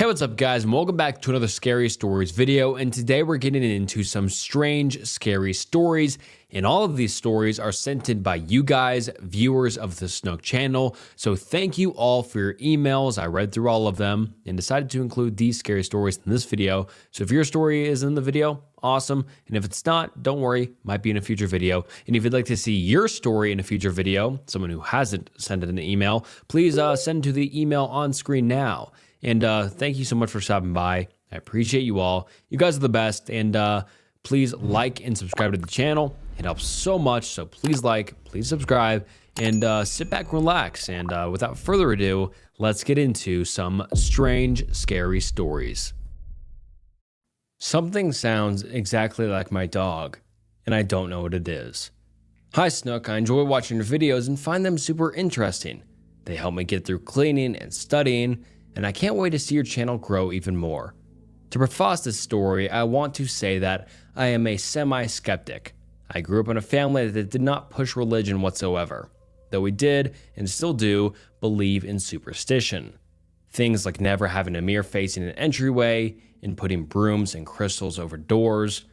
Hey, what's up guys, and welcome back to another Scary Stories video, and today we're getting into some strange, scary stories, and all of these stories are sent in by you guys, viewers of the Snook channel, so thank you all for your emails. I read through all of them and decided to include these scary stories in this video, so if your story is in the video, awesome, and if it's not, don't worry, might be in a future video. And if you'd like to see your story in a future video, someone who hasn't sent an email, please send to the email on screen now. And thank you so much for stopping by. I appreciate you all. You guys are the best. And please like and subscribe to the channel. It helps so much. So please like, please subscribe, and sit back, relax. And without further ado, let's get into some strange, scary stories. Something sounds exactly like my dog, and I don't know what it is. Hi Snook, I enjoy watching your videos and find them super interesting. They help me get through cleaning and studying, and I can't wait to see your channel grow even more. To preface this story, I want to say that I am a semi-skeptic. I grew up in a family that did not push religion whatsoever, though we did, and still do, believe in superstition. Things like never having a mirror facing an entryway, and putting brooms and crystals over doors.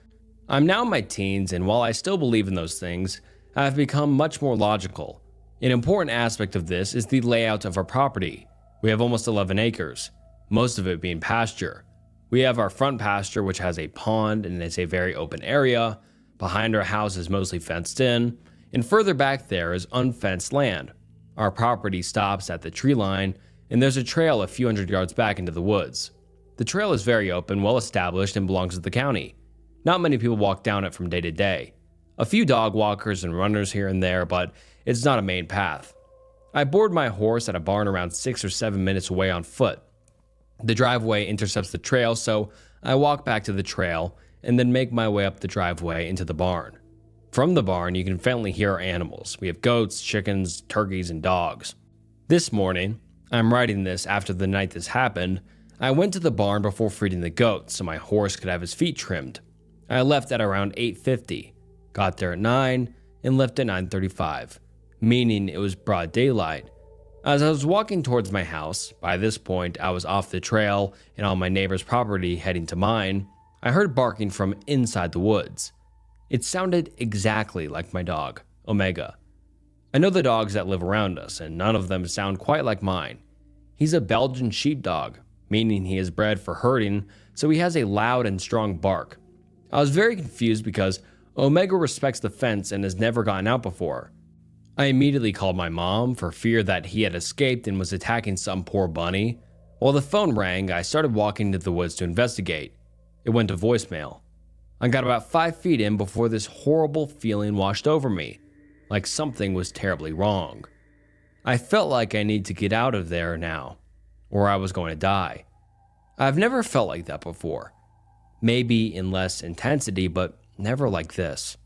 I'm now in my teens, and while I still believe in those things, I've become much more logical. An important aspect of this is the layout of our property. We have almost 11 acres, most of it being pasture. We have our front pasture, which has a pond and is a very open area. Behind our house is mostly fenced in, and further back there is unfenced land. Our property stops at the tree line, and there's a trail a few hundred yards back into the woods. The trail is very open, well established, and belongs to the county. Not many people walk down it from day to day. A few dog walkers and runners here and there, but it's not a main path. I board my horse at a barn around 6 or 7 minutes away on foot. The driveway intercepts the trail, so I walk back to the trail and then make my way up the driveway into the barn. From the barn, you can faintly hear our animals. We have goats, chickens, turkeys, and dogs. This morning, I'm writing this after the night this happened, I went to the barn before feeding the goats so my horse could have his feet trimmed. I left at around 8:50, got there at 9, and left at 9:35. Meaning it was broad daylight. As I was walking towards my house, by this point I was off the trail and on my neighbor's property heading to mine, I heard barking from inside the woods. It sounded exactly like my dog, Omega. I know the dogs that live around us, and none of them sound quite like mine. He's a Belgian sheepdog, meaning he is bred for herding, so he has a loud and strong bark. I was very confused because Omega respects the fence and has never gotten out before. I immediately called my mom for fear that he had escaped and was attacking some poor bunny. While the phone rang, I started walking into the woods to investigate. It went to voicemail. I got about 5 feet in before this horrible feeling washed over me, like something was terribly wrong. I felt like I need to get out of there now, or I was going to die. I've never felt like that before. Maybe in less intensity, but never like this.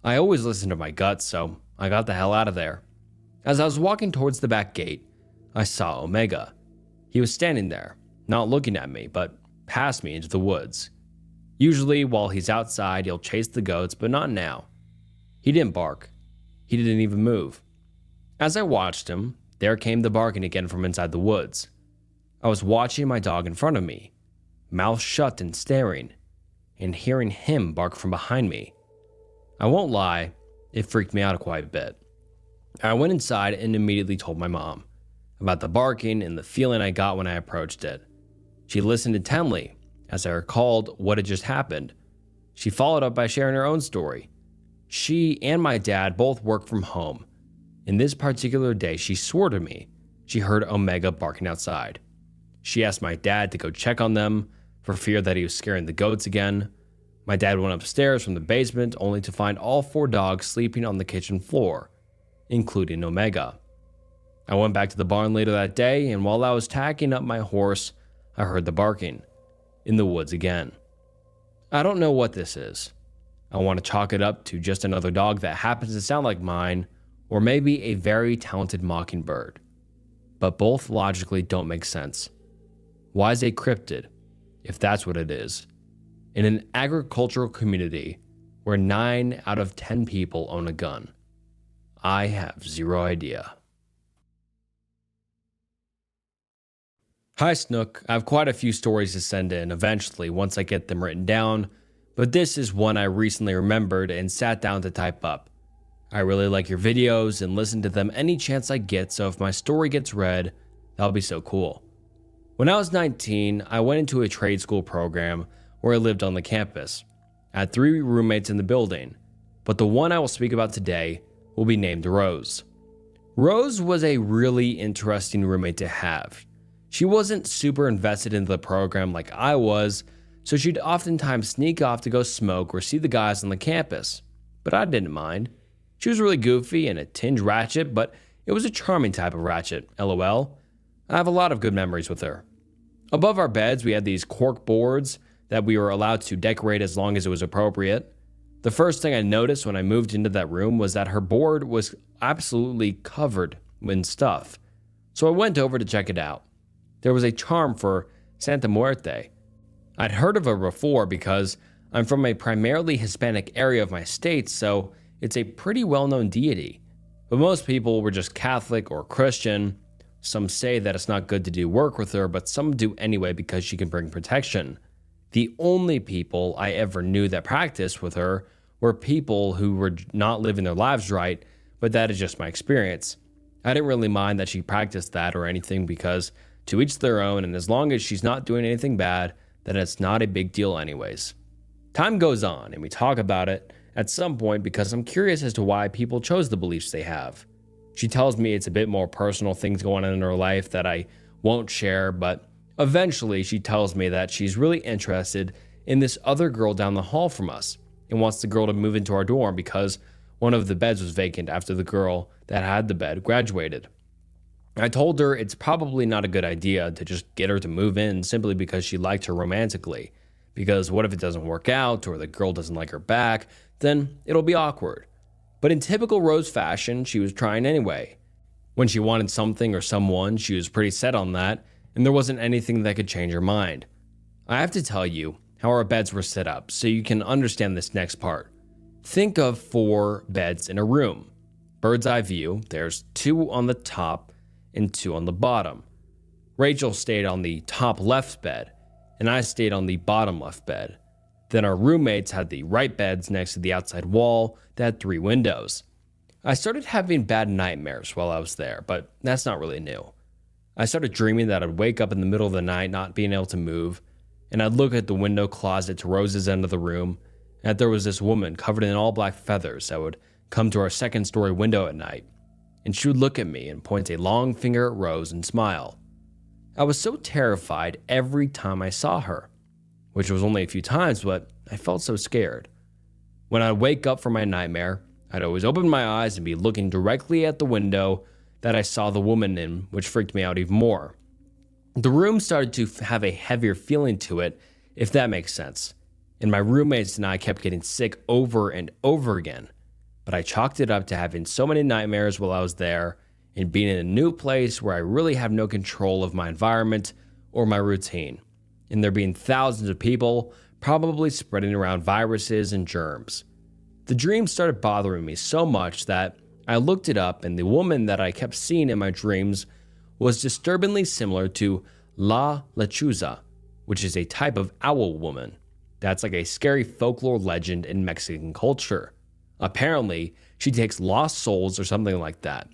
I always listen to my gut, so I got the hell out of there. As I was walking towards the back gate, I saw Omega. He was standing there, not looking at me, but past me into the woods. Usually, while he's outside, he'll chase the goats, but not now. He didn't bark. He didn't even move. As I watched him, there came the barking again from inside the woods. I was watching my dog in front of me, mouth shut and staring, and hearing him bark from behind me. I won't lie, it freaked me out quite a bit. I went inside and immediately told my mom about the barking and the feeling I got when I approached it. She listened intently as I recalled what had just happened. She followed up by sharing her own story. She and my dad both work from home. In this particular day, she swore to me she heard Omega barking outside. She asked my dad to go check on them for fear that he was scaring the goats again. My dad went upstairs from the basement only to find all 4 dogs sleeping on the kitchen floor, including Omega. I went back to the barn later that day, and while I was tacking up my horse, I heard the barking in the woods again. I don't know what this is. I want to chalk it up to just another dog that happens to sound like mine, or maybe a very talented mockingbird. But both logically don't make sense. Why is a cryptid, if that's what it is, in an agricultural community where 9 out of 10 people own a gun? I have zero idea. Hi Snook, I have quite a few stories to send in eventually once I get them written down, but this is one I recently remembered and sat down to type up. I really like your videos and listen to them any chance I get, so if my story gets read, that'll be so cool. When I was 19, I went into a trade school program where I lived on the campus. I had 3 roommates in the building, but the one I will speak about today will be named Rose. Rose was a really interesting roommate to have. She wasn't super invested in the program like I was, so she'd oftentimes sneak off to go smoke or see the guys on the campus. But I didn't mind. She was really goofy and a tinge ratchet, but it was a charming type of ratchet, lol. I have a lot of good memories with her. Above our beds, we had these cork boards that we were allowed to decorate as long as it was appropriate. The first thing I noticed when I moved into that room was that her board was absolutely covered in stuff. So I went over to check it out. There was a charm for Santa Muerte. I'd heard of her before because I'm from a primarily Hispanic area of my state, so it's a pretty well-known deity. But most people were just Catholic or Christian. Some say that it's not good to do work with her, but some do anyway because she can bring protection. The only people I ever knew that practiced with her were people who were not living their lives right, but that is just my experience. I didn't really mind that she practiced that or anything because to each their own, and as long as she's not doing anything bad, then it's not a big deal anyways. Time goes on, and we talk about it at some point because I'm curious as to why people chose the beliefs they have. She tells me it's a bit more personal things going on in her life that I won't share, but eventually she tells me that she's really interested in this other girl down the hall from us and wants the girl to move into our dorm because one of the beds was vacant after the girl that had the bed graduated. I told her it's probably not a good idea to just get her to move in simply because she liked her romantically. Because what if it doesn't work out or the girl doesn't like her back, then it'll be awkward. But in typical Rose fashion, she was trying anyway. When she wanted something or someone, she was pretty set on that, and there wasn't anything that could change her mind. I have to tell you how our beds were set up so you can understand this next part. Think of 4 beds in a room. Bird's eye view, there's 2 on the top and 2 on the bottom. Rachel stayed on the top left bed, and I stayed on the bottom left bed. Then our roommates had the right beds next to the outside wall that had 3 windows. I started having bad nightmares while I was there, but that's not really new. I started dreaming that I'd wake up in the middle of the night not being able to move, and I'd look at the window closet to Rose's end of the room, and that there was this woman covered in all black feathers that would come to our 2nd story window at night, and she would look at me and point a long finger at Rose and smile. I was so terrified every time I saw her, which was only a few times, but I felt so scared. When I'd wake up from my nightmare, I'd always open my eyes and be looking directly at the window that I saw the woman in, which freaked me out even more. The room started to have a heavier feeling to it, if that makes sense, and my roommates and I kept getting sick over and over again. But I chalked it up to having so many nightmares while I was there and being in a new place where I really have no control of my environment or my routine, and there being thousands of people probably spreading around viruses and germs. The dream started bothering me so much that I looked it up, and the woman that I kept seeing in my dreams was disturbingly similar to La Lechuza, which is a type of owl woman. That's like a scary folklore legend in Mexican culture. Apparently, she takes lost souls or something like that,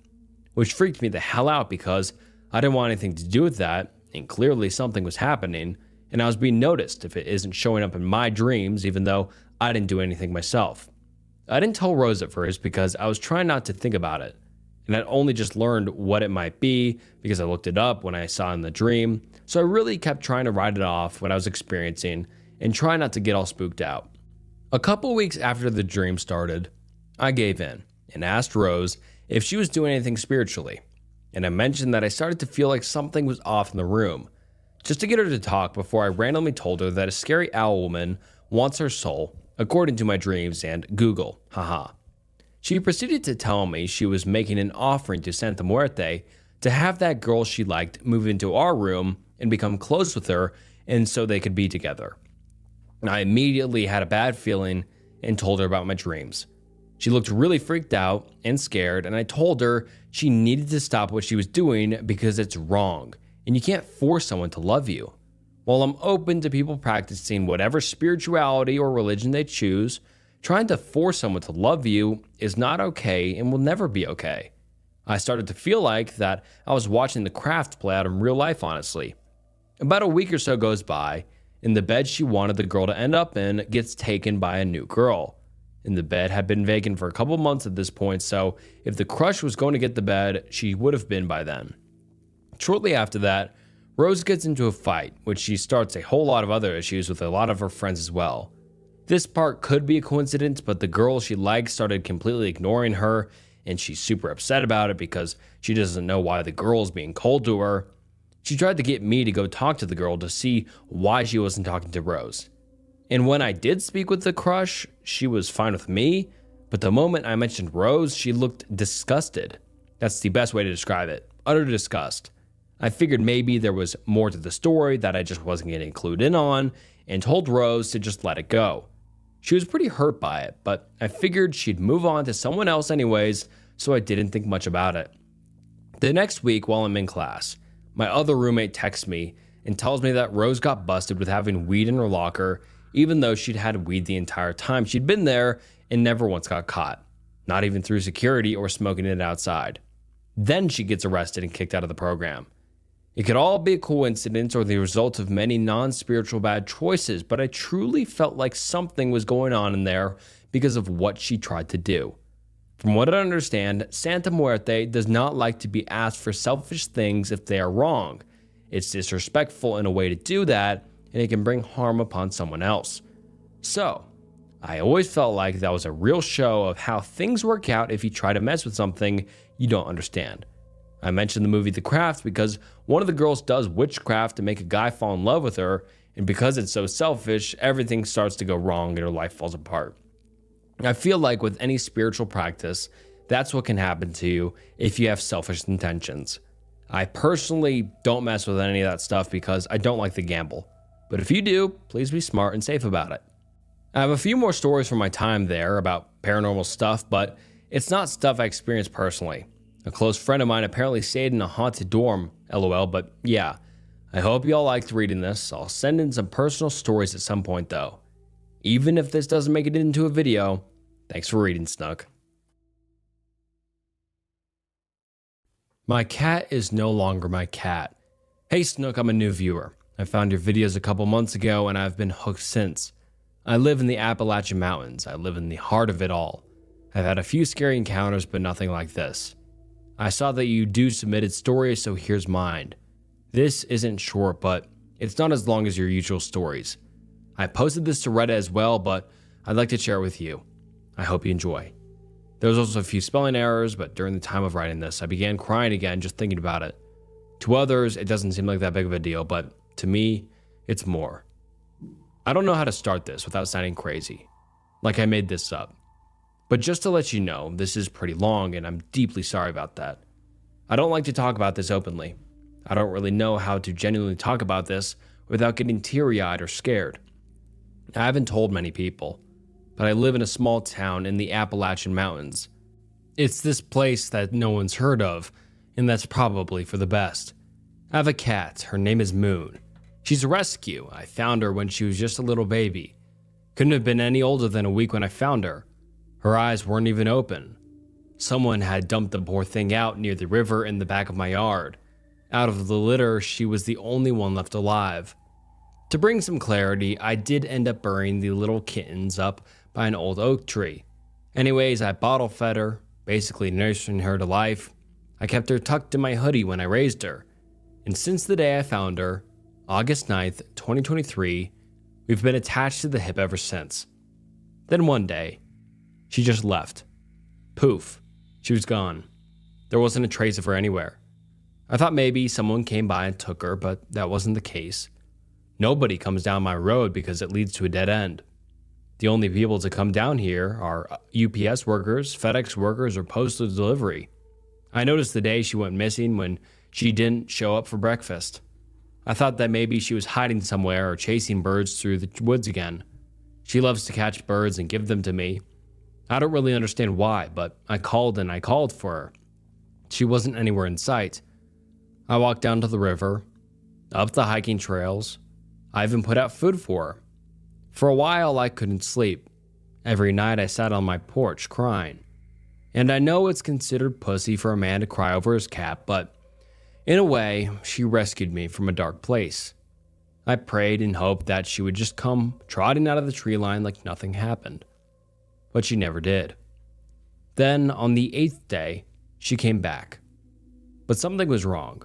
which freaked me the hell out because I didn't want anything to do with that, and clearly something was happening, and I was being noticed if it isn't showing up in my dreams, even though I didn't do anything myself. I didn't tell Rose at first because I was trying not to think about it, and I'd only just learned what it might be because I looked it up when I saw it in the dream, so I really kept trying to write it off what I was experiencing and try not to get all spooked out. A couple weeks after the dream started, I gave in and asked Rose if she was doing anything spiritually, and I mentioned that I started to feel like something was off in the room, just to get her to talk before I randomly told her that a scary owl woman wants her soul, according to my dreams and Google, haha. She proceeded to tell me she was making an offering to Santa Muerte to have that girl she liked move into our room and become close with her, and so they could be together. I immediately had a bad feeling and told her about my dreams. She looked really freaked out and scared, and I told her she needed to stop what she was doing because it's wrong, and you can't force someone to love you. While I'm open to people practicing whatever spirituality or religion they choose, trying to force someone to love you is not okay and will never be okay. I started to feel like that I was watching The Craft play out in real life, honestly. About a week or so goes by, and the bed she wanted the girl to end up in gets taken by a new girl. And the bed had been vacant for a couple months at this point, so if the crush was going to get the bed, she would have been by then. Shortly after that, Rose gets into a fight, which she starts a whole lot of other issues with a lot of her friends as well. This part could be a coincidence, but the girl she likes started completely ignoring her, and she's super upset about it because she doesn't know why the girl is being cold to her. She tried to get me to go talk to the girl to see why she wasn't talking to Rose. And when I did speak with the crush, she was fine with me, but the moment I mentioned Rose, she looked disgusted. That's the best way to describe it. Utter disgust. I figured maybe there was more to the story that I just wasn't getting clued in on, and told Rose to just let it go. She was pretty hurt by it, but I figured she'd move on to someone else anyways, so I didn't think much about it. The next week while I'm in class, my other roommate texts me and tells me that Rose got busted with having weed in her locker, even though she'd had weed the entire time she'd been there and never once got caught, not even through security or smoking it outside. Then she gets arrested and kicked out of the program. It could all be a coincidence or the result of many non-spiritual bad choices, but I truly felt like something was going on in there because of what she tried to do. From what I understand, Santa Muerte does not like to be asked for selfish things if they are wrong. It's disrespectful in a way to do that, and it can bring harm upon someone else. So, I always felt like that was a real show of how things work out if you try to mess with something you don't understand. I mentioned the movie The Craft because one of the girls does witchcraft to make a guy fall in love with her, and because it's so selfish, everything starts to go wrong and her life falls apart. I feel like with any spiritual practice, that's what can happen to you if you have selfish intentions. I personally don't mess with any of that stuff because I don't like the gamble. But if you do, please be smart and safe about it. I have a few more stories from my time there about paranormal stuff, but it's not stuff I experienced personally. A close friend of mine apparently stayed in a haunted dorm, lol, but yeah. I hope y'all liked reading this. I'll send in some personal stories at some point though. Even if this doesn't make it into a video, thanks for reading, Snook. My cat is no longer my cat. Hey Snook, I'm a new viewer. I found your videos a couple months ago and I've been hooked since. I live in the Appalachian Mountains. I live in the heart of it all. I've had a few scary encounters, but nothing like this. I saw that you do submitted stories, so here's mine. This isn't short, but it's not as long as your usual stories. I posted this to Reddit as well, but I'd like to share it with you. I hope you enjoy. There was also a few spelling errors, but during the time of writing this, I began crying again just thinking about it. To others, it doesn't seem like that big of a deal, but to me, it's more. I don't know how to start this without sounding crazy, like I made this up. But just to let you know, this is pretty long and I'm deeply sorry about that. I don't like to talk about this openly. I don't really know how to genuinely talk about this without getting teary-eyed or scared. I haven't told many people, but I live in a small town in the Appalachian Mountains. It's this place that no one's heard of, and that's probably for the best. I have a cat, her name is Moon. She's a rescue. I found her when she was just a little baby. Couldn't have been any older than a week when I found her. Her eyes weren't even open. Someone had dumped the poor thing out near the river in the back of my yard. Out of the litter, she was the only one left alive. To bring some clarity, I did end up burying the little kittens up by an old oak tree. Anyways, I bottle fed her, basically nursing her to life. I kept her tucked in my hoodie when I raised her. And since the day I found her, August 9th, 2023, we've been attached to the hip ever since. Then one day, she just left. Poof, she was gone. There wasn't a trace of her anywhere. I thought maybe someone came by and took her, but that wasn't the case. Nobody comes down my road because it leads to a dead end. The only people to come down here are UPS workers, FedEx workers, or postal delivery. I noticed the day she went missing when she didn't show up for breakfast. I thought that maybe she was hiding somewhere or chasing birds through the woods again. She loves to catch birds and give them to me. I don't really understand why, but I called and I called for her. She wasn't anywhere in sight. I walked down to the river, up the hiking trails. I even put out food for her. For a while, I couldn't sleep. Every night, I sat on my porch crying. And I know it's considered pussy for a man to cry over his cat, but in a way, she rescued me from a dark place. I prayed and hoped that she would just come trotting out of the tree line like nothing happened. But she never did. Then, on the 8th day, she came back. But something was wrong.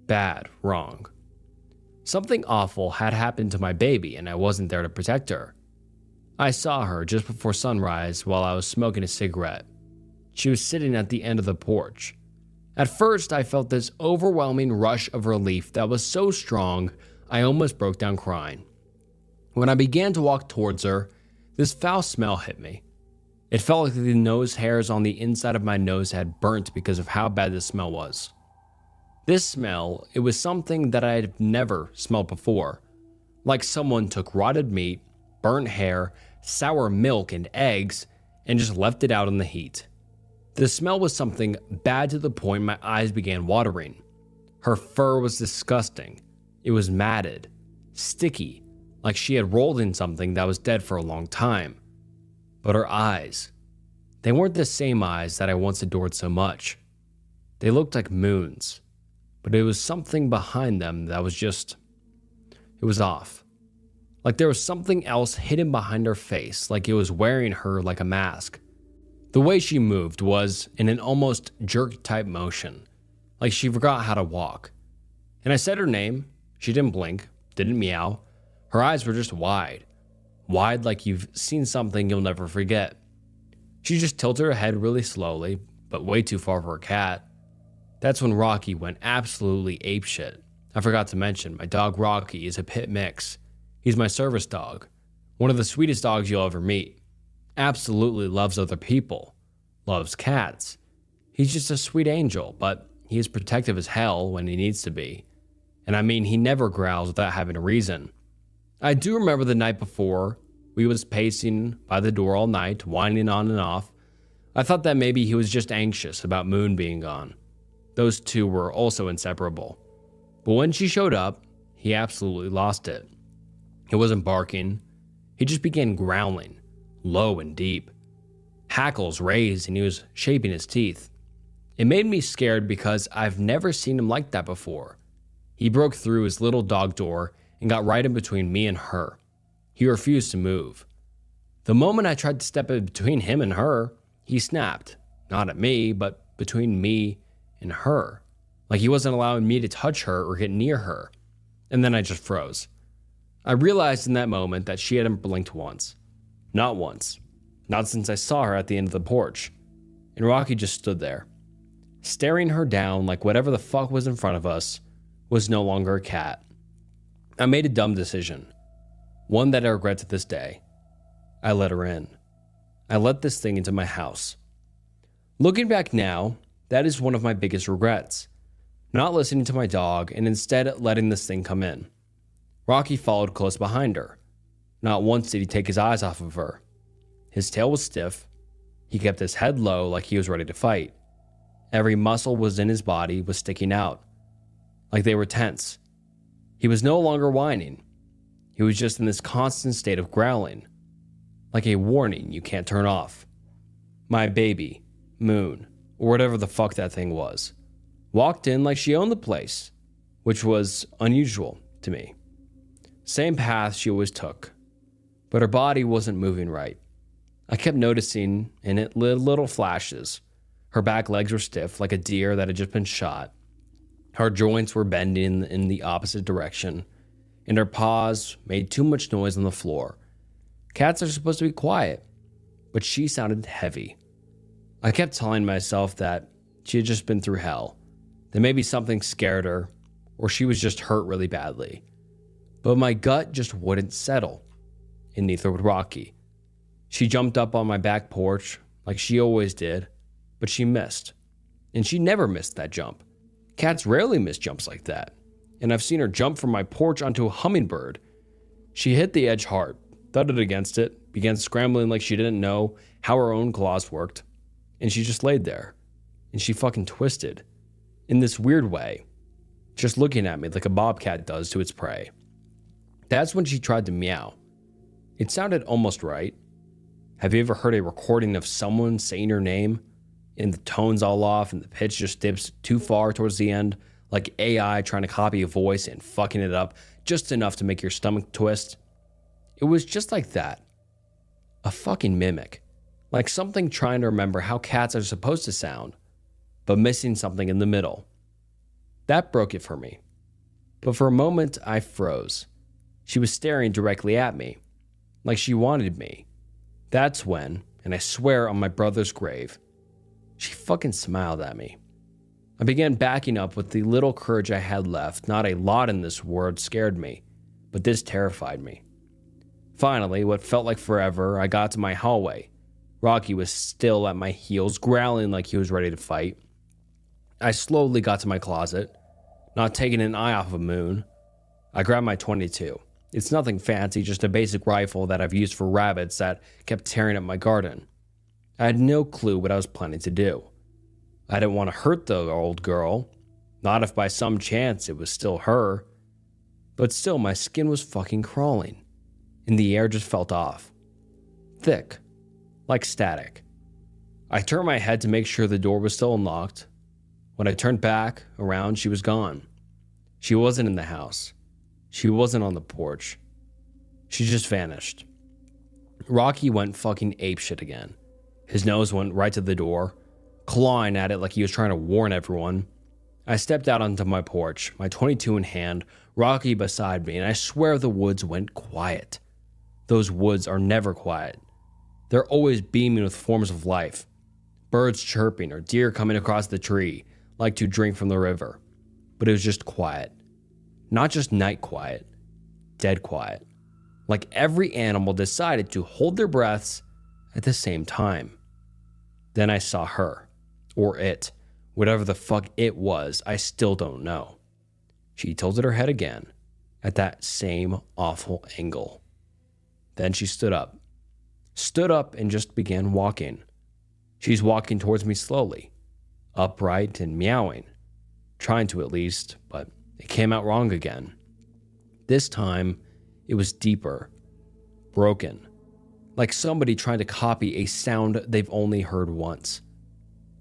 Bad wrong. Something awful had happened to my baby, and I wasn't there to protect her. I saw her just before sunrise while I was smoking a cigarette. She was sitting at the end of the porch. At first, I felt this overwhelming rush of relief that was so strong, I almost broke down crying. When I began to walk towards her, this foul smell hit me. It felt like the nose hairs on the inside of my nose had burnt because of how bad the smell was. This smell, it was something that I had never smelled before. Like someone took rotted meat, burnt hair, sour milk, and eggs, and just left it out in the heat. The smell was something bad to the point my eyes began watering. Her fur was disgusting. It was matted, sticky, like she had rolled in something that was dead for a long time. But her eyes, they weren't the same eyes that I once adored so much. They looked like moons, but it was something behind them that was just, it was off. Like there was something else hidden behind her face, like it was wearing her like a mask. The way she moved was in an almost jerk-type motion, like she forgot how to walk. And I said her name. She didn't blink, didn't meow. Her eyes were just wide. Wide like you've seen something you'll never forget. She just tilted her head really slowly, but way too far for a cat. That's when Rocky went absolutely apeshit. I forgot to mention, my dog Rocky is a pit mix. He's my service dog. One of the sweetest dogs you'll ever meet. Absolutely loves other people. Loves cats. He's just a sweet angel, but he is protective as hell when he needs to be. And I mean, he never growls without having a reason. I do remember the night before, we was pacing by the door all night, whining on and off. I thought that maybe he was just anxious about Moon being gone. Those two were also inseparable. But when she showed up, he absolutely lost it. He wasn't barking. He just began growling, low and deep. Hackles raised and he was shaping his teeth. It made me scared because I've never seen him like that before. He broke through his little dog door and got right in between me and her. He refused to move. The moment I tried to step in between him and her, he snapped. Not at me, but between me and her. Like he wasn't allowing me to touch her or get near her. And then I just froze. I realized in that moment that she hadn't blinked once. Not once. Not since I saw her at the end of the porch. And Rocky just stood there, staring her down like whatever the fuck was in front of us was no longer a cat. I made a dumb decision. One that I regret to this day. I let her in. I let this thing into my house. Looking back now, that is one of my biggest regrets. Not listening to my dog and instead letting this thing come in. Rocky followed close behind her. Not once did he take his eyes off of her. His tail was stiff. He kept his head low like he was ready to fight. Every muscle was in his body was sticking out, like they were tense. He was no longer whining. He was just in this constant state of growling, like a warning you can't turn off. My baby, Moon, or whatever the fuck that thing was, walked in like she owned the place, which was unusual to me. Same path she always took, but her body wasn't moving right. I kept noticing in it little flashes. Her back legs were stiff like a deer that had just been shot. Her joints were bending in the opposite direction, and her paws made too much noise on the floor. Cats are supposed to be quiet, but she sounded heavy. I kept telling myself that she had just been through hell, that maybe something scared her, or she was just hurt really badly. But my gut just wouldn't settle, and neither would Rocky. She jumped up on my back porch like she always did, but she missed. And she never missed that jump. Cats rarely miss jumps like that. And I've seen her jump from my porch onto a hummingbird. She hit the edge hard, thudded against it, began scrambling like she didn't know how her own claws worked. And she just laid there. And she fucking twisted. In this weird way. just looking at me like a bobcat does to its prey. That's when she tried to meow. It sounded almost right. Have you ever heard a recording of someone saying your name and the tone's all off and the pitch just dips too far towards the end, like AI trying to copy a voice and fucking it up just enough to make your stomach twist? It was just like that. A fucking mimic. Like something trying to remember how cats are supposed to sound, but missing something in the middle. That broke it for me. But for a moment, I froze. She was staring directly at me, like she wanted me. That's when, and I swear on my brother's grave, she fucking smiled at me. I began backing up with the little courage I had left. Not a lot in this world scared me, but this terrified me. Finally, what felt like forever, I got to my hallway. Rocky was still at my heels, growling like he was ready to fight. I slowly got to my closet, not taking an eye off of Moon. I grabbed my .22. It's nothing fancy, just a basic rifle that I've used for rabbits that kept tearing up my garden. I had no clue what I was planning to do. I didn't want to hurt the old girl, not if by some chance it was still her. But still, my skin was fucking crawling, and the air just felt off. Thick, like static. I turned my head to make sure the door was still unlocked. When I turned back around, she was gone. She wasn't in the house. She wasn't on the porch. She just vanished. Rocky went fucking apeshit again. His nose went right to the door, clawing at it like he was trying to warn everyone. I stepped out onto my porch, my .22 in hand, Rocky beside me, and I swear the woods went quiet. Those woods are never quiet. They're always beaming with forms of life. Birds chirping or deer coming across the tree, like to drink from the river. But it was just quiet. Not just night quiet, dead quiet. Like every animal decided to hold their breaths at the same time. Then I saw her, or it, whatever the fuck it was, I still don't know. She tilted her head again, at that same awful angle. Then she stood up and just began walking. She's walking towards me slowly, upright and meowing, trying to at least, but it came out wrong again. This time, it was deeper, broken, like somebody trying to copy a sound they've only heard once.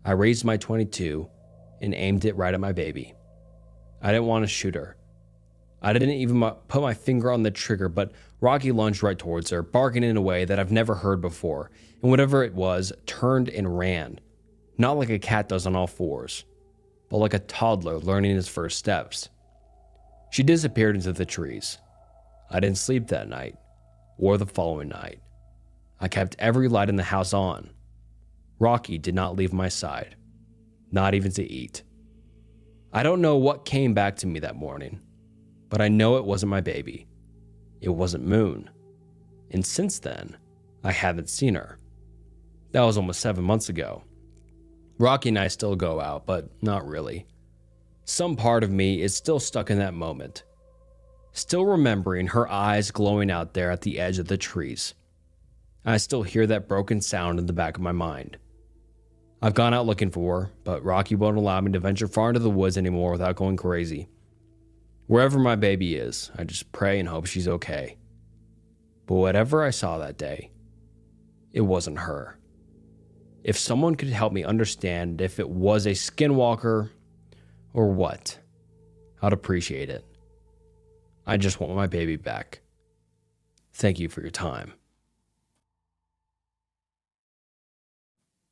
I raised my .22 and aimed it right at my baby. I didn't want to shoot her. I didn't even put my finger on the trigger, but Rocky lunged right towards her, barking in a way that I've never heard before, and whatever it was, turned and ran. Not like a cat does on all fours, but like a toddler learning his first steps. She disappeared into the trees. I didn't sleep that night, or the following night. I kept every light in the house on. Rocky did not leave my side, not even to eat. I don't know what came back to me that morning, but I know it wasn't my baby. It wasn't Moon. And since then, I haven't seen her. That was almost 7 months ago. Rocky and I still go out, but not really. Some part of me is still stuck in that moment, still remembering her eyes glowing out there at the edge of the trees. I still hear that broken sound in the back of my mind. I've gone out looking for her, but Rocky won't allow me to venture far into the woods anymore without going crazy. Wherever my baby is, I just pray and hope she's okay. But whatever I saw that day, it wasn't her. If someone could help me understand if it was a skinwalker or what, I'd appreciate it. I just want my baby back. Thank you for your time.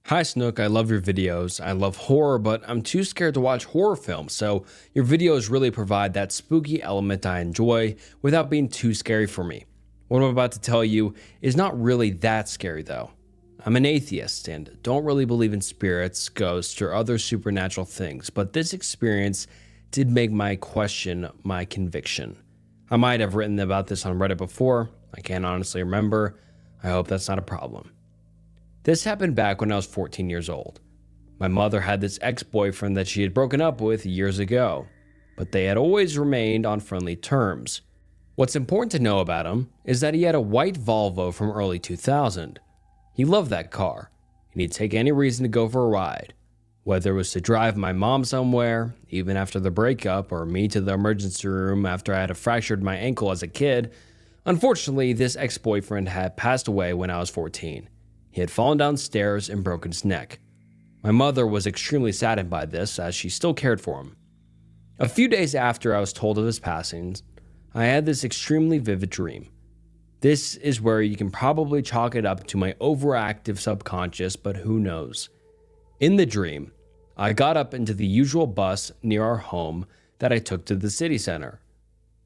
Hi Snook, I love your videos. I love horror, but I'm too scared to watch horror films, so your videos really provide that spooky element I enjoy without being too scary for me. What I'm about to tell you is not really that scary though. I'm an atheist and don't really believe in spirits, ghosts, or other supernatural things, but this experience did make my question my conviction. I might have written about this on Reddit before. I can't honestly remember. I hope that's not a problem. This happened back when I was 14 years old. My mother had this ex-boyfriend that she had broken up with years ago, but they had always remained on friendly terms. What's important to know about him is that he had a white Volvo from early 2000. He loved that car, and he'd take any reason to go for a ride. Whether it was to drive my mom somewhere, even after the breakup, or me to the emergency room after I had fractured my ankle as a kid, unfortunately, this ex-boyfriend had passed away when I was 14. He had fallen downstairs and broken his neck. My mother was extremely saddened by this, as she still cared for him. A few days after I was told of his passing, I had this extremely vivid dream. This is where you can probably chalk it up to my overactive subconscious, but who knows. In the dream, I got up into the usual bus near our home that I took to the city center.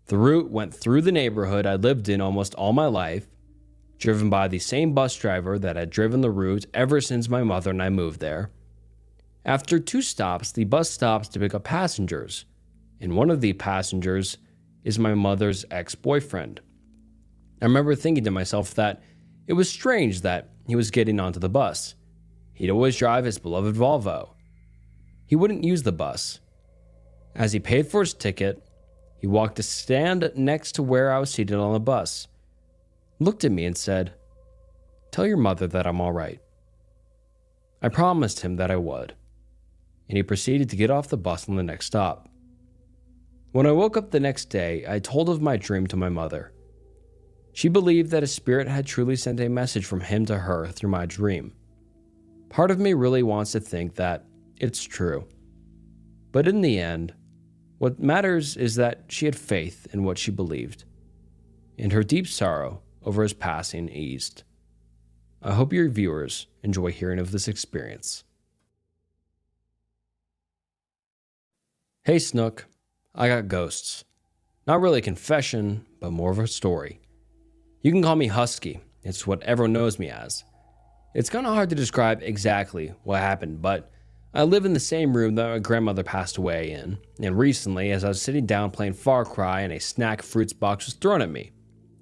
The route went through the neighborhood I lived in almost all my life, driven by the same bus driver that had driven the route ever since my mother and I moved there. After 2 stops, the bus stops to pick up passengers, and one of the passengers is my mother's ex-boyfriend. I remember thinking to myself that it was strange that he was getting onto the bus. He'd always drive his beloved Volvo. He wouldn't use the bus. As he paid for his ticket, he walked to stand next to where I was seated on the bus, looked at me and said, "Tell your mother that I'm all right." I promised him that I would, and he proceeded to get off the bus on the next stop. When I woke up the next day, I told of my dream to my mother. She believed that a spirit had truly sent a message from him to her through my dream. Part of me really wants to think that it's true. But in the end, what matters is that she had faith in what she believed, and her deep sorrow over his passing eased. I hope your viewers enjoy hearing of this experience. Hey Snook, I got ghosts. Not really a confession, but more of a story. You can call me Husky, it's what everyone knows me as. It's kind of hard to describe exactly what happened, but I live in the same room that my grandmother passed away in, and recently, as I was sitting down playing Far Cry and a snack fruits box was thrown at me.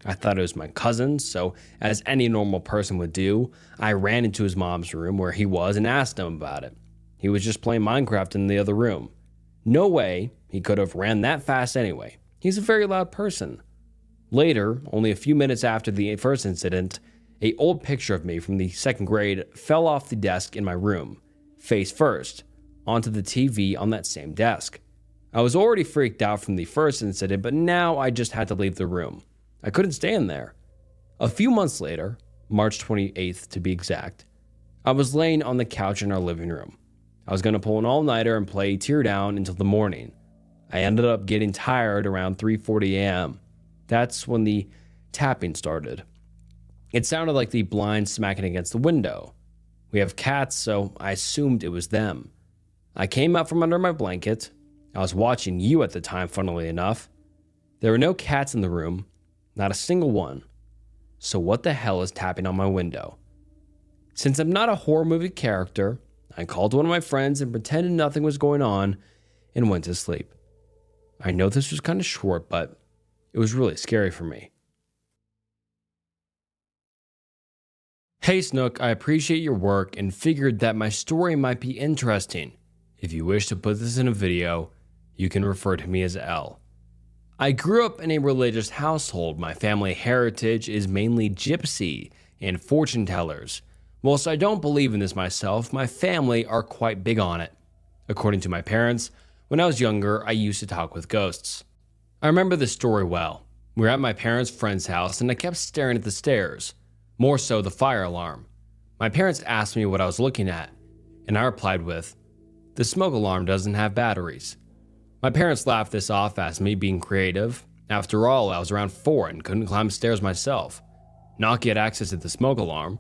I thought it was my cousin, so as any normal person would do, I ran into his mom's room where he was and asked him about it. He was just playing Minecraft in the other room. No way he could have ran that fast anyway. He's a very loud person. Later, only a few minutes after the first incident, an old picture of me from the 2nd grade fell off the desk in my room, face first, onto the TV on that same desk. I was already freaked out from the first incident, but now I just had to leave the room. I couldn't stay in there. A few months later, March 28th to be exact, I was laying on the couch in our living room. I was going to pull an all-nighter and play Teardown until the morning. I ended up getting tired around 3:40 a.m. That's when the tapping started. It sounded like the blinds smacking against the window. We have cats, so I assumed it was them. I came out from under my blanket. I was watching you at the time, funnily enough. There were no cats in the room, not a single one. So what the hell is tapping on my window? Since I'm not a horror movie character, I called one of my friends and pretended nothing was going on and went to sleep. I know this was kind of short, but it was really scary for me. Hey Snook, I appreciate your work and figured that my story might be interesting. If you wish to put this in a video, you can refer to me as L. I grew up in a religious household. My family heritage is mainly gypsy and fortune tellers. Whilst I don't believe in this myself, my family are quite big on it. According to my parents, when I was younger, I used to talk with ghosts. I remember this story well. We were at my parents' friend's house and I kept staring at the stairs. More so the fire alarm. My parents asked me what I was looking at, and I replied with, "The smoke alarm doesn't have batteries." My parents laughed this off as me being creative. After all, I was around 4 and couldn't climb stairs myself. Not get access to the smoke alarm.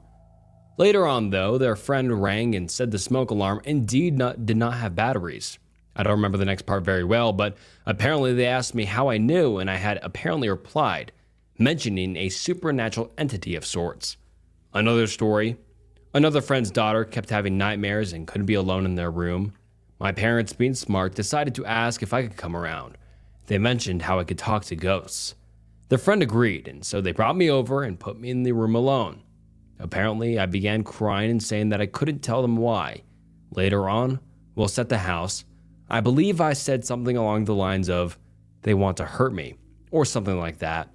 Later on though, their friend rang and said the smoke alarm indeed did not have batteries. I don't remember the next part very well, but apparently they asked me how I knew, and I had apparently replied, mentioning a supernatural entity of sorts. Another story. Another friend's daughter kept having nightmares and couldn't be alone in their room. My parents, being smart, decided to ask if I could come around. They mentioned how I could talk to ghosts. Their friend agreed, and so they brought me over and put me in the room alone. Apparently, I began crying and saying that I couldn't tell them why. Later on, whilst at the house, I believe I said something along the lines of, "They want to hurt me," or something like that.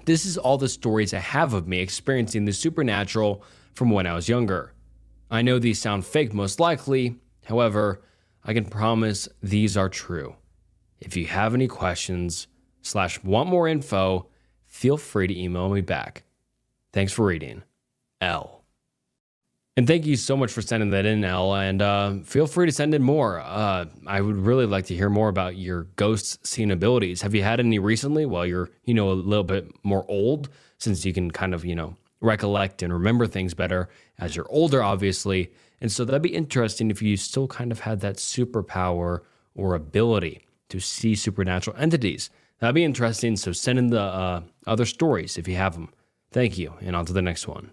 This is all the stories I have of me experiencing the supernatural from when I was younger. I know these sound fake most likely, However, I can promise these are true. If you have any questions / want more info, feel free to email me back. Thanks for reading. L. And thank you so much for sending that in, L. And feel free to send in more. I would really like to hear more about your ghost seeing abilities. Have you had any recently? Well, you're, a little bit more old, since you can kind of, recollect and remember things better as you're older, obviously. And so that'd be interesting if you still kind of had that superpower or ability to see supernatural entities. That'd be interesting. So send in the other stories if you have them. Thank you. And on to the next one.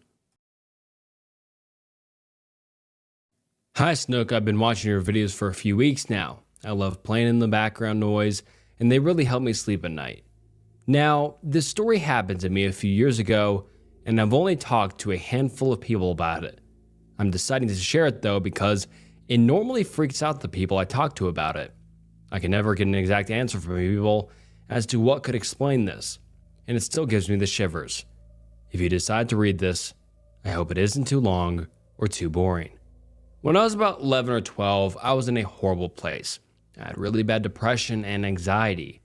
Hi Snook, I've been watching your videos for a few weeks now. I love playing in the background noise, and they really help me sleep at night. Now, this story happened to me a few years ago, and I've only talked to a handful of people about it. I'm deciding to share it though because it normally freaks out the people I talk to about it. I can never get an exact answer from people as to what could explain this, and it still gives me the shivers. If you decide to read this, I hope it isn't too long or too boring. When I was about 11 or 12, I was in a horrible place. I had really bad depression and anxiety.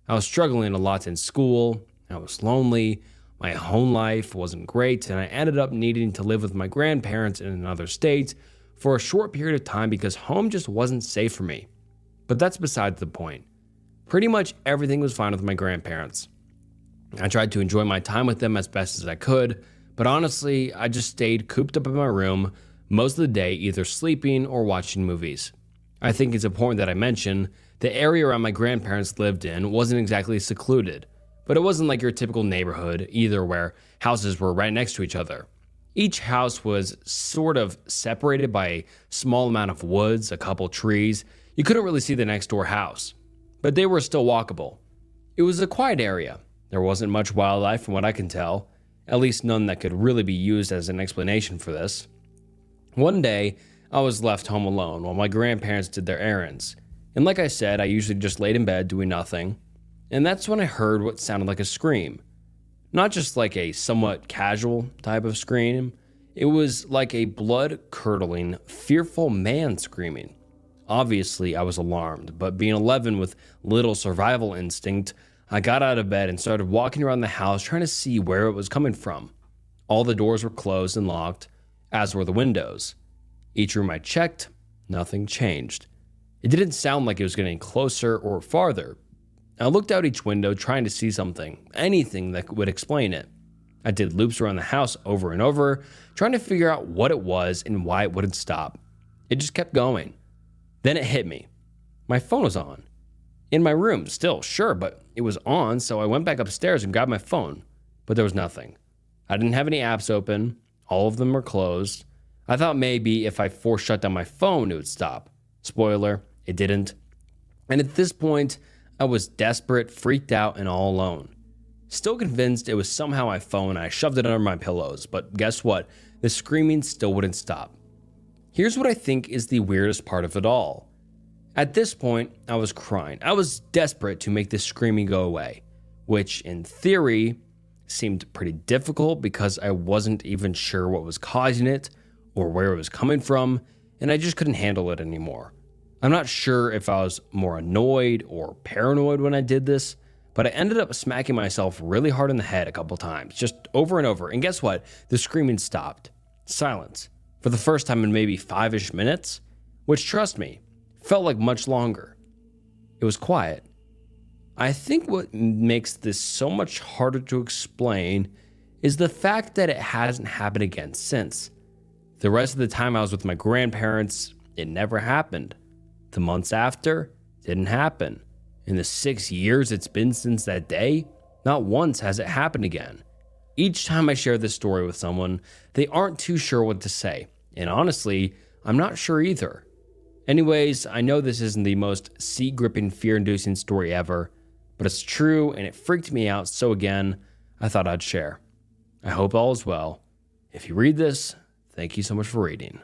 I was struggling a lot in school, I was lonely, my home life wasn't great, and I ended up needing to live with my grandparents in another state for a short period of time because home just wasn't safe for me. But that's beside the point. Pretty much everything was fine with my grandparents. I tried to enjoy my time with them as best as I could, but honestly, I just stayed cooped up in my room most of the day, either sleeping or watching movies. I think it's important that I mention the area around my grandparents lived in wasn't exactly secluded, but it wasn't like your typical neighborhood either where houses were right next to each other. Each house was sort of separated by a small amount of woods, a couple trees. You couldn't really see the next door house, but they were still walkable. It was a quiet area. There wasn't much wildlife from what I can tell, at least none that could really be used as an explanation for this. One day, I was left home alone while my grandparents did their errands. And like I said, I usually just laid in bed doing nothing. And that's when I heard what sounded like a scream. Not just like a somewhat casual type of scream. It was like a blood-curdling, fearful man screaming. Obviously, I was alarmed, but being 11 with little survival instinct, I got out of bed and started walking around the house trying to see where it was coming from. All the doors were closed and locked, as were the windows. Each room I checked, nothing changed. It didn't sound like it was getting closer or farther. I looked out each window trying to see something, anything that would explain it. I did loops around the house over and over, trying to figure out what it was and why it wouldn't stop. It just kept going. Then it hit me. My phone was on. In my room, still, sure, but it was on, so I went back upstairs and grabbed my phone. But there was nothing. I didn't have any apps open. All of them were closed. I thought maybe if I forced shut down my phone, it would stop. Spoiler, it didn't. And at this point, I was desperate, freaked out, and all alone. Still convinced it was somehow my phone, I shoved it under my pillows. But guess what? The screaming still wouldn't stop. Here's what I think is the weirdest part of it all. At this point, I was crying. I was desperate to make this screaming go away, which in theory seemed pretty difficult because I wasn't even sure what was causing it or where it was coming from, and I just couldn't handle it anymore. I'm not sure if I was more annoyed or paranoid when I did this, but I ended up smacking myself really hard in the head a couple times, just over and over, and guess what? The screaming stopped. Silence. For the first time in maybe 5-ish minutes, which, trust me, felt like much longer. It was quiet. I think what makes this so much harder to explain is the fact that it hasn't happened again since. The rest of the time I was with my grandparents, it never happened. The months after, didn't happen. In the 6 years it's been since that day, not once has it happened again. Each time I share this story with someone, they aren't too sure what to say. And honestly, I'm not sure either. Anyways, I know this isn't the most seat-gripping, fear-inducing story ever, but it's true and it freaked me out, so again, I thought I'd share. I hope all is well. If you read this, thank you so much for reading.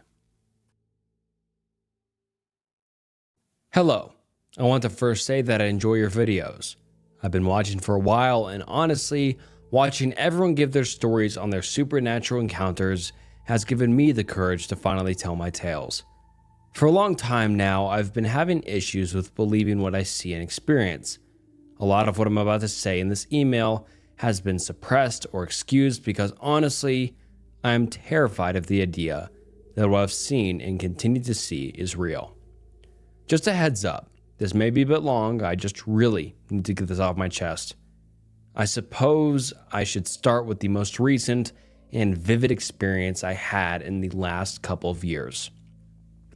Hello. I want to first say that I enjoy your videos. I've been watching for a while, and honestly, watching everyone give their stories on their supernatural encounters has given me the courage to finally tell my tales. For a long time now, I've been having issues with believing what I see and experience. A lot of what I'm about to say in this email has been suppressed or excused because honestly, I'm terrified of the idea that what I've seen and continue to see is real. Just a heads up, this may be a bit long, I just really need to get this off my chest. I suppose I should start with the most recent and vivid experience I had in the last couple of years.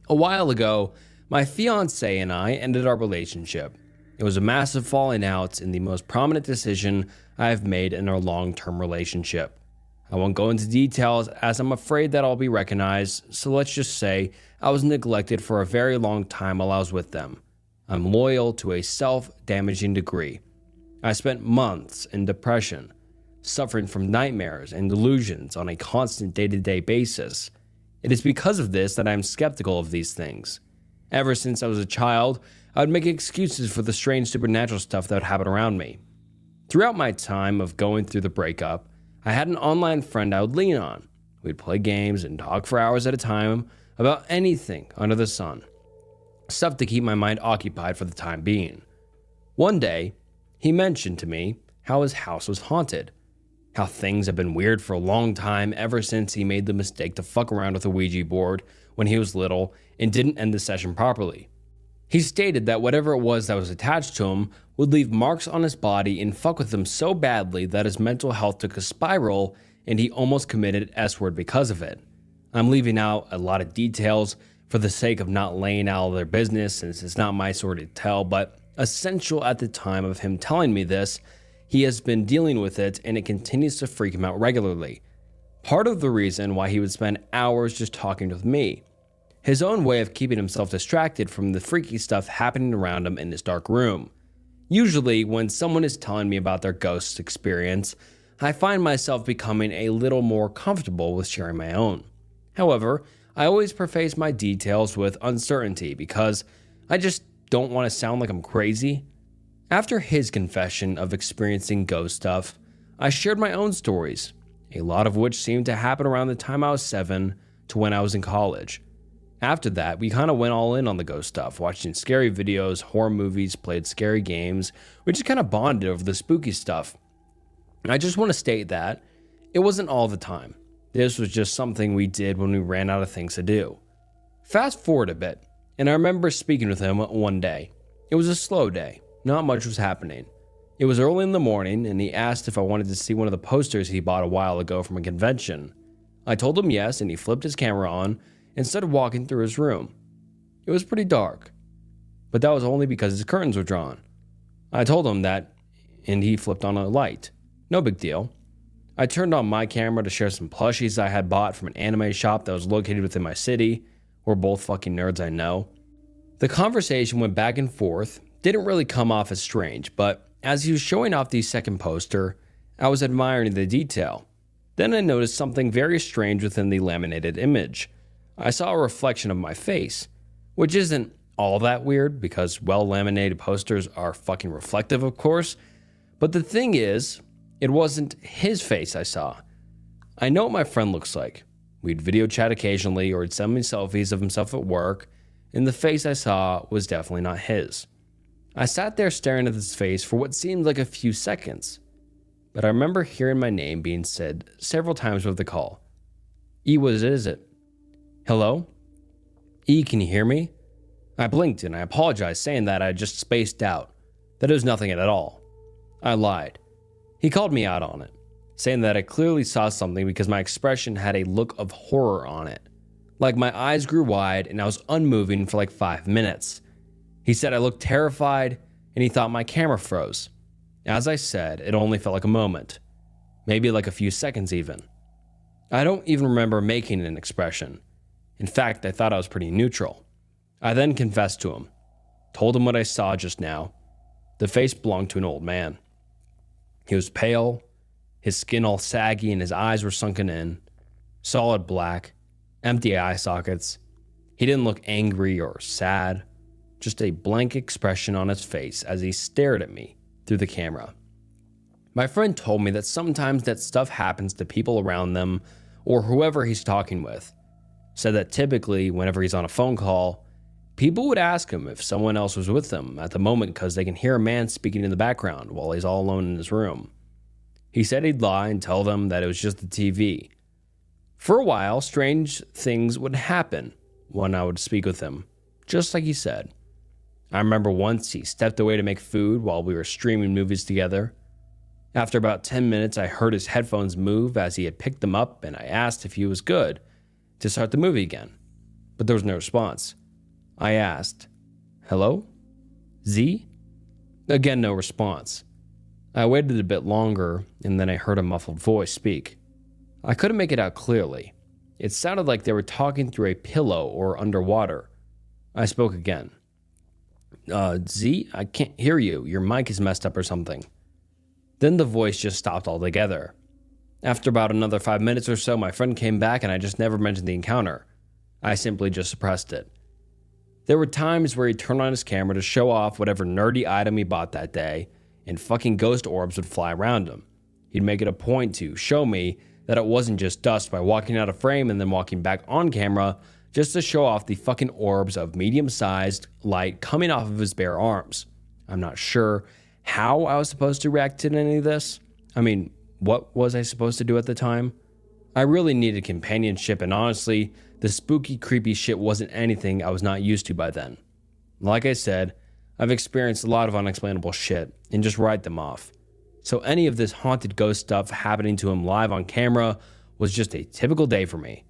A while ago, my fiancée and I ended our relationship. It was a massive falling out and the most prominent decision I have made in our long-term relationship. I won't go into details as I'm afraid that I'll be recognized, so let's just say I was neglected for a very long time while I was with them. I'm loyal to a self-damaging degree. I spent months in depression, suffering from nightmares and delusions on a constant day-to-day basis. It is because of this that I am skeptical of these things. Ever since I was a child, I would make excuses for the strange supernatural stuff that would happen around me. Throughout my time of going through the breakup, I had an online friend I would lean on. We'd play games and talk for hours at a time about anything under the sun. Stuff to keep my mind occupied for the time being. One day, he mentioned to me how his house was haunted, how things have been weird for a long time ever since he made the mistake to fuck around with a Ouija board when he was little and didn't end the session properly. He stated that whatever it was that was attached to him would leave marks on his body and fuck with him so badly that his mental health took a spiral and he almost committed S-word because of it. I'm leaving out a lot of details for the sake of not laying out all their business since it's not my story to tell, but essential at the time of him telling me this, he has been dealing with it and it continues to freak him out regularly. Part of the reason why he would spend hours just talking with me. His own way of keeping himself distracted from the freaky stuff happening around him in his dark room. Usually, when someone is telling me about their ghost experience, I find myself becoming a little more comfortable with sharing my own. However, I always preface my details with uncertainty because I just don't want to sound like I'm crazy. After his confession of experiencing ghost stuff, I shared my own stories, a lot of which seemed to happen around the time I was 7 to when I was in college. After that, we kind of went all in on the ghost stuff, watching scary videos, horror movies, played scary games. We just kind of bonded over the spooky stuff. I just want to state that it wasn't all the time. This was just something we did when we ran out of things to do. Fast forward a bit, and I remember speaking with him one day. It was a slow day. Not much was happening. It was early in the morning, and he asked if I wanted to see one of the posters he bought a while ago from a convention. I told him yes, and he flipped his camera on and started walking through his room. It was pretty dark, but that was only because his curtains were drawn. I told him that, and he flipped on a light. No big deal. I turned on my camera to share some plushies I had bought from an anime shop that was located within my city. We're both fucking nerds, I know. The conversation went back and forth, didn't really come off as strange, but as he was showing off the second poster, I was admiring the detail. Then I noticed something very strange within the laminated image. I saw a reflection of my face, which isn't all that weird because well-laminated posters are fucking reflective, of course. But the thing is, it wasn't his face I saw. I know what my friend looks like. We'd video chat occasionally or he'd send me selfies of himself at work, and the face I saw was definitely not his. I sat there staring at his face for what seemed like a few seconds, but I remember hearing my name being said several times over the call. E, what is it? Hello? E, can you hear me? I blinked and I apologized, saying that I just spaced out, that it was nothing at all. I lied. He called me out on it, saying that I clearly saw something because my expression had a look of horror on it. Like my eyes grew wide and I was unmoving for like 5 minutes. He said I looked terrified and he thought my camera froze. As I said, it only felt like a moment. Maybe like a few seconds even. I don't even remember making an expression. In fact, I thought I was pretty neutral. I then confessed to him. Told him what I saw just now. The face belonged to an old man. He was pale, his skin all saggy and his eyes were sunken in. Solid black, empty eye sockets. He didn't look angry or sad. Just a blank expression on his face as he stared at me through the camera. My friend told me that sometimes that stuff happens to people around them or whoever he's talking with. Said that typically whenever he's on a phone call, People would ask him if someone else was with them at the moment because they can hear a man speaking in the background while he's all alone in his room. He said he'd lie and tell them that it was just the TV. For a while, strange things would happen when I would speak with him, just like he said. I remember once he stepped away to make food while we were streaming movies together. After about 10 minutes, I heard his headphones move as he had picked them up, and I asked if he was good to start the movie again, but there was no response. I asked, "Hello? Z?" Again, no response. I waited a bit longer, and then I heard a muffled voice speak. I couldn't make it out clearly. It sounded like they were talking through a pillow or underwater. I spoke again. Z, I can't hear you. Your mic is messed up or something." Then the voice just stopped altogether. After about another 5 minutes or so, my friend came back and I just never mentioned the encounter. I simply just suppressed it. There were times where he'd turn on his camera to show off whatever nerdy item he bought that day, and fucking ghost orbs would fly around him. He'd make it a point to show me that it wasn't just dust by walking out of frame and then walking back on camera, just to show off the fucking orbs of medium-sized light coming off of his bare arms. I'm not sure how I was supposed to react to any of this. I mean, what was I supposed to do at the time? I really needed companionship, and honestly, the spooky, creepy shit wasn't anything I was not used to by then. Like I said, I've experienced a lot of unexplainable shit and just write them off. So any of this haunted ghost stuff happening to him live on camera was just a typical day for me.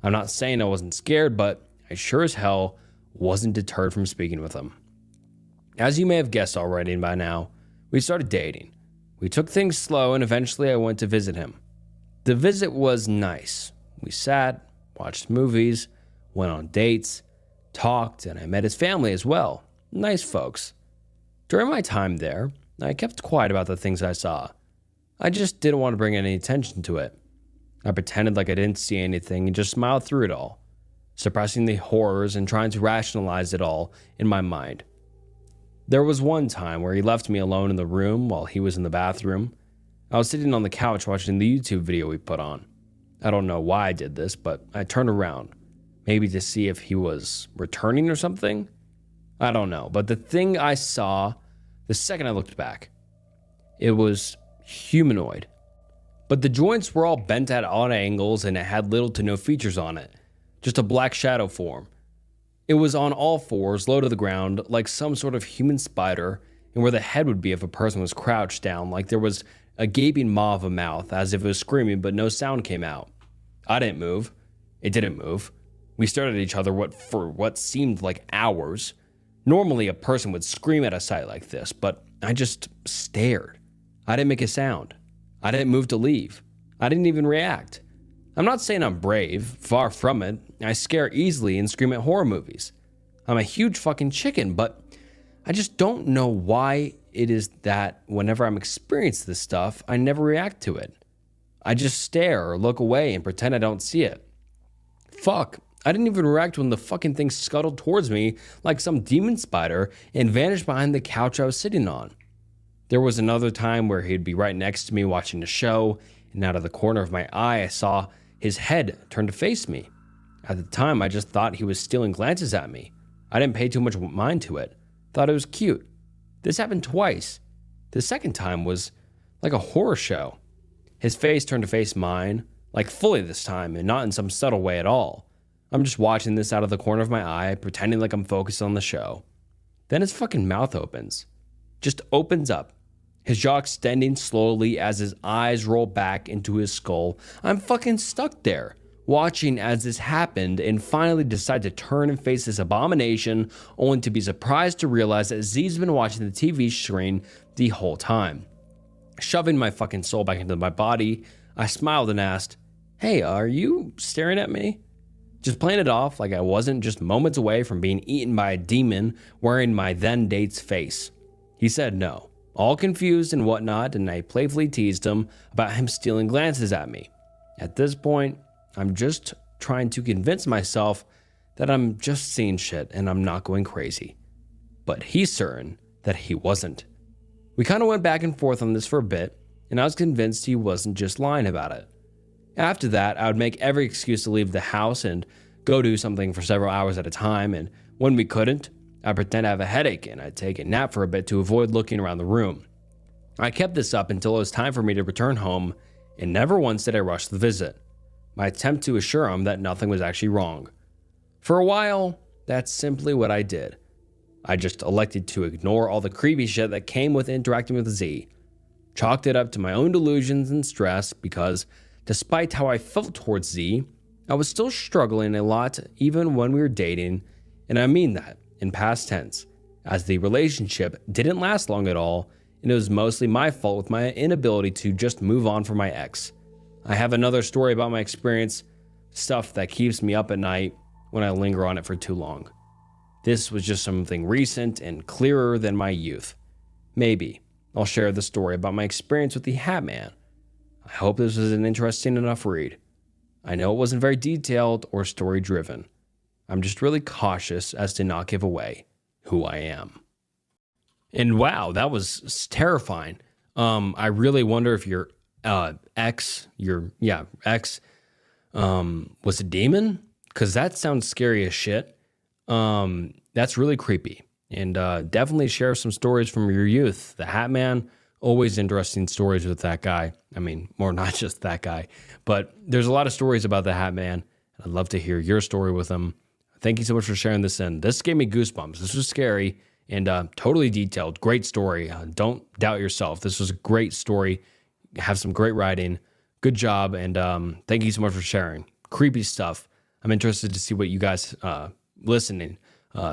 I'm not saying I wasn't scared, but I sure as hell wasn't deterred from speaking with him. As you may have guessed already by now, we started dating. We took things slow, and eventually I went to visit him. The visit was nice. We sat, watched movies, went on dates, talked, and I met his family as well. Nice folks. During my time there, I kept quiet about the things I saw. I just didn't want to bring any attention to it. I pretended like I didn't see anything and just smiled through it all, suppressing the horrors and trying to rationalize it all in my mind. There was one time where he left me alone in the room while he was in the bathroom. I was sitting on the couch watching the YouTube video we put on. I don't know why I did this, but I turned around, maybe to see if he was returning or something. I don't know, but the thing I saw the second I looked back, it was humanoid. But the joints were all bent at odd angles and it had little to no features on it, just a black shadow form. It was on all fours, low to the ground, like some sort of human spider, and where the head would be if a person was crouched down, like there was a gaping maw of a mouth, as if it was screaming, but no sound came out. I didn't move. It didn't move. We stared at each other for what seemed like hours. Normally, a person would scream at a sight like this, but I just stared. I didn't make a sound. I didn't move to leave. I didn't even react. I'm not saying I'm brave, far from it. I scare easily and scream at horror movies. I'm a huge fucking chicken, but I just don't know why it is that whenever I'm experiencing this stuff, I never react to it. I just stare or look away and pretend I don't see it. Fuck, I didn't even react when the fucking thing scuttled towards me like some demon spider and vanished behind the couch I was sitting on. There was another time where he'd be right next to me watching a show, and out of the corner of my eye, I saw his head turn to face me. At the time, I just thought he was stealing glances at me. I didn't pay too much mind to it. Thought it was cute. This happened twice. The second time was like a horror show. His face turned to face mine, like fully this time, and not in some subtle way at all. I'm just watching this out of the corner of my eye, pretending like I'm focused on the show. Then his fucking mouth opens. Just opens up. His jaw extending slowly as his eyes roll back into his skull. I'm fucking stuck there, watching as this happened, and finally decide to turn and face this abomination, only to be surprised to realize that Z's been watching the TV screen the whole time. Shoving my fucking soul back into my body, I smiled and asked, "Hey, are you staring at me?" Just playing it off like I wasn't just moments away from being eaten by a demon wearing my then date's face. He said no, all confused and whatnot, and I playfully teased him about him stealing glances at me. At this point, I'm just trying to convince myself that I'm just seeing shit and I'm not going crazy. But he's certain that he wasn't. We kind of went back and forth on this for a bit, and I was convinced he wasn't just lying about it. After that, I would make every excuse to leave the house and go do something for several hours at a time, and When we couldn't, I'd pretend I have a headache and I'd take a nap for a bit to avoid looking around the room. I kept this up until it was time for me to return home, and never once did I rush the visit. My attempt to assure him that nothing was actually wrong. For a while, that's simply what I did. I just elected to ignore all the creepy shit that came with interacting with Z. Chalked it up to my own delusions and stress because, despite how I felt towards Z, I was still struggling a lot even when we were dating, and I mean that in past tense, as the relationship didn't last long at all, and it was mostly my fault with my inability to just move on from my ex. I have another story about my experience, stuff that keeps me up at night when I linger on it for too long. This was just something recent and clearer than my youth. Maybe I'll share the story about my experience with the Hat Man. I hope this was an interesting enough read. I know it wasn't very detailed or story driven. I'm just really cautious as to not give away who I am. And wow, that was terrifying. I really wonder if your ex was a demon, because that sounds scary as shit. That's really creepy. And definitely share some stories from your youth. The Hat Man, always interesting stories with that guy. I mean, more not just that guy, but there's a lot of stories about the Hat Man. I'd love to hear your story with him. Thank you so much for sharing this in. This gave me goosebumps. This was scary and totally detailed. Great story. Don't doubt yourself. This was a great story. Have some great writing. Good job. And thank you so much for sharing. Creepy stuff. I'm interested to see what you guys listening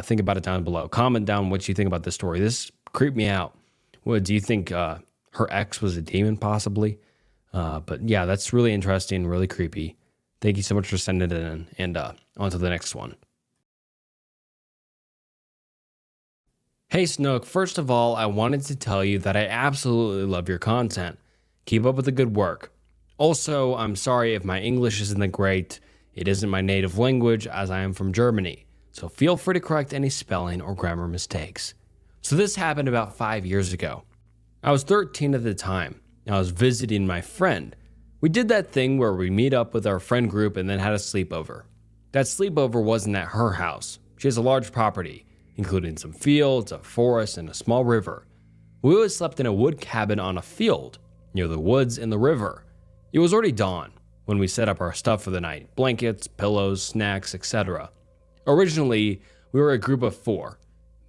think about it down below. Comment down what you think about this story. This creeped me out. What do you think? Her ex was a demon, possibly? But yeah, that's really interesting, really creepy. Thank you so much for sending it in. And on to the next one. Hey Snook, first of all, I wanted to tell you that I absolutely love your content. Keep up with the good work. Also, I'm sorry if my English isn't that great. It isn't my native language, as I am from Germany, so feel free to correct any spelling or grammar mistakes. So this happened about 5 years ago. I was 13 at the time, and I was visiting my friend. We did that thing where we meet up with our friend group and then had a sleepover. That sleepover wasn't at her house. She has a large property, including some fields, a forest, and a small river. We always slept in a wood cabin on a field, near the woods and the river. It was already dawn when we set up our stuff for the night: blankets, pillows, snacks, etc. Originally, we were a group of 4.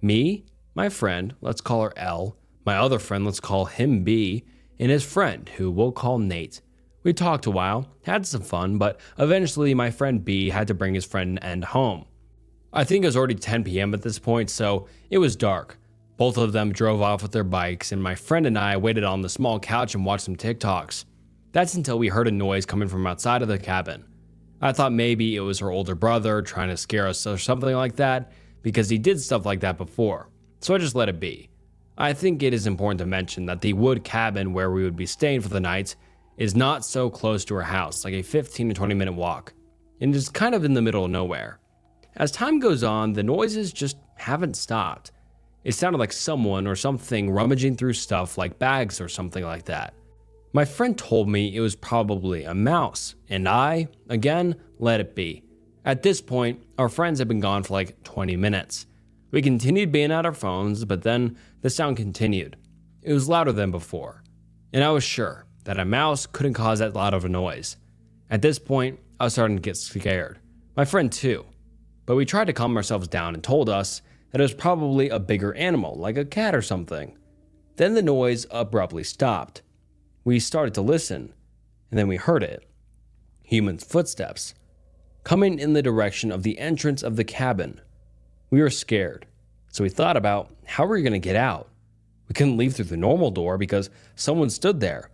Me, my friend, let's call her L, my other friend, let's call him B, and his friend, who we'll call Nate. We talked a while, had some fun, but eventually my friend B had to bring his friend N home. I think it was already 10 p.m. at this point, so it was dark. Both of them drove off with their bikes, and my friend and I waited on the small couch and watched some TikToks. That's until we heard a noise coming from outside of the cabin. I thought maybe it was her older brother trying to scare us or something like that, because he did stuff like that before, so I just let it be. I think it is important to mention that the wood cabin where we would be staying for the night is not so close to our house, like a 15 to 20 minute walk, and it is kind of in the middle of nowhere. As time goes on, the noises just haven't stopped. It sounded like someone or something rummaging through stuff like bags or something like that. My friend told me it was probably a mouse, and I, again, let it be. At this point, our friends had been gone for like 20 minutes. We continued being at our phones, but then the sound continued. It was louder than before, and I was sure that a mouse couldn't cause that loud of a noise. At this point, I was starting to get scared. My friend too. But we tried to calm ourselves down and told us that it was probably a bigger animal, like a cat or something. Then the noise abruptly stopped. We started to listen, and then we heard it. Human footsteps, coming in the direction of the entrance of the cabin. We were scared, so we thought about how we were going to get out. We couldn't leave through the normal door because someone stood there.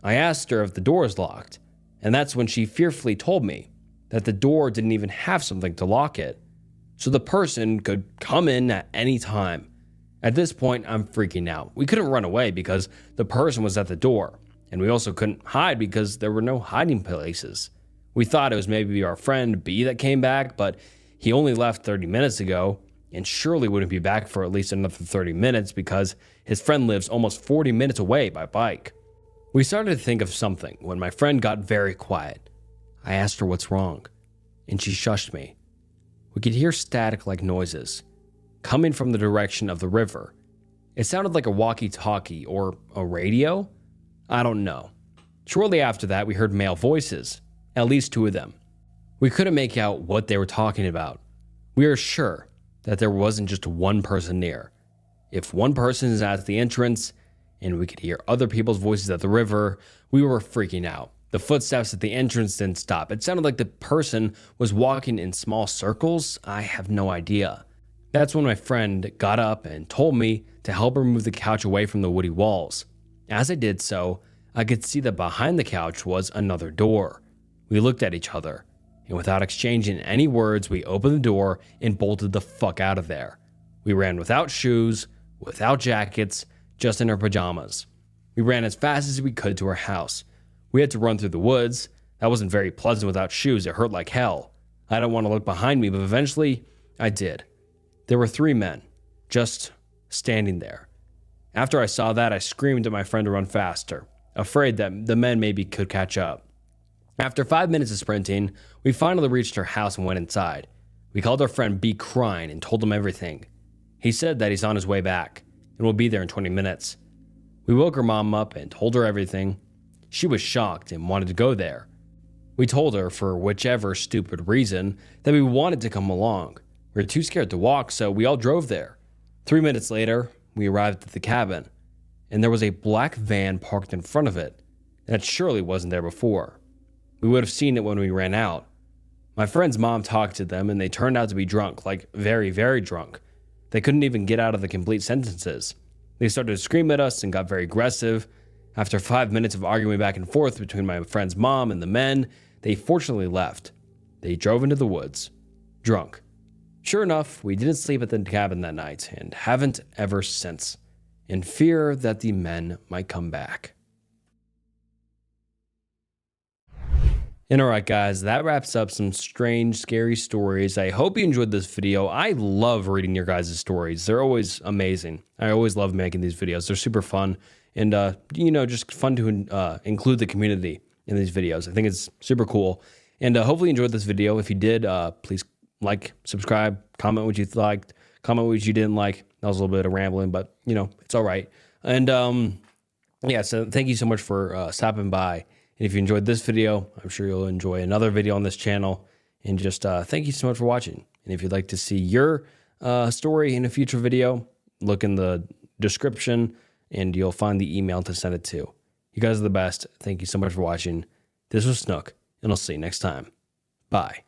I asked her if the door was locked, and that's when she fearfully told me that the door didn't even have something to lock it, so the person could come in at any time. At this point, I'm freaking out. We couldn't run away because the person was at the door, and we also couldn't hide because there were no hiding places. We thought it was maybe our friend B that came back, but he only left 30 minutes ago, and surely wouldn't be back for at least another 30 minutes because his friend lives almost 40 minutes away by bike. We started to think of something when my friend got very quiet. I asked her what's wrong, and she shushed me. We could hear static-like noises, coming from the direction of the river. It sounded like a walkie-talkie or a radio? I don't know. Shortly after that, we heard male voices, at least 2 of them. We couldn't make out what they were talking about. We were sure that there wasn't just one person near. If one person is at the entrance and we could hear other people's voices at the river, we were freaking out. The footsteps at the entrance didn't stop. It sounded like the person was walking in small circles. I have no idea. That's when my friend got up and told me to help her move the couch away from the woody walls. As I did so, I could see that behind the couch was another door. We looked at each other, and without exchanging any words, we opened the door and bolted the fuck out of there. We ran without shoes, without jackets, just in our pajamas. We ran as fast as we could to our house. We had to run through the woods. That wasn't very pleasant without shoes. It hurt like hell. I didn't want to look behind me, but eventually I did. There were 3 men, just standing there. After I saw that, I screamed at my friend to run faster, afraid that the men maybe could catch up. After 5 minutes of sprinting, we finally reached our house and went inside. We called our friend B crying and told him everything. He said that he's on his way back and will be there in 20 minutes. We woke her mom up and told her everything. She was shocked and wanted to go there. We told her, for whichever stupid reason, that we wanted to come along. We were too scared to walk, so we all drove there. 3 minutes later, we arrived at the cabin, and there was a black van parked in front of it that surely wasn't there before. We would have seen it when we ran out. My friend's mom talked to them, and they turned out to be drunk, like very, very drunk. They couldn't even get out of the complete sentences. They started to scream at us and got very aggressive. After 5 minutes of arguing back and forth between my friend's mom and the men, they fortunately left. They drove into the woods, drunk. Sure enough, we didn't sleep at the cabin that night and haven't ever since, in fear that the men might come back. And alright guys, that wraps up some strange, scary stories. I hope you enjoyed this video. I love reading your guys' stories. They're always amazing. I always love making these videos. They're super fun. And, just fun to include the community in these videos. I think it's super cool. And hopefully you enjoyed this video. If you did, please like, subscribe, comment what you liked, comment what you didn't like. That was a little bit of rambling, but, it's all right. And, so thank you so much for stopping by. And if you enjoyed this video, I'm sure you'll enjoy another video on this channel. And just thank you so much for watching. And if you'd like to see your story in a future video, look in the description and you'll find the email to send it to. You guys are the best. Thank you so much for watching. This was Snook, and I'll see you next time. Bye.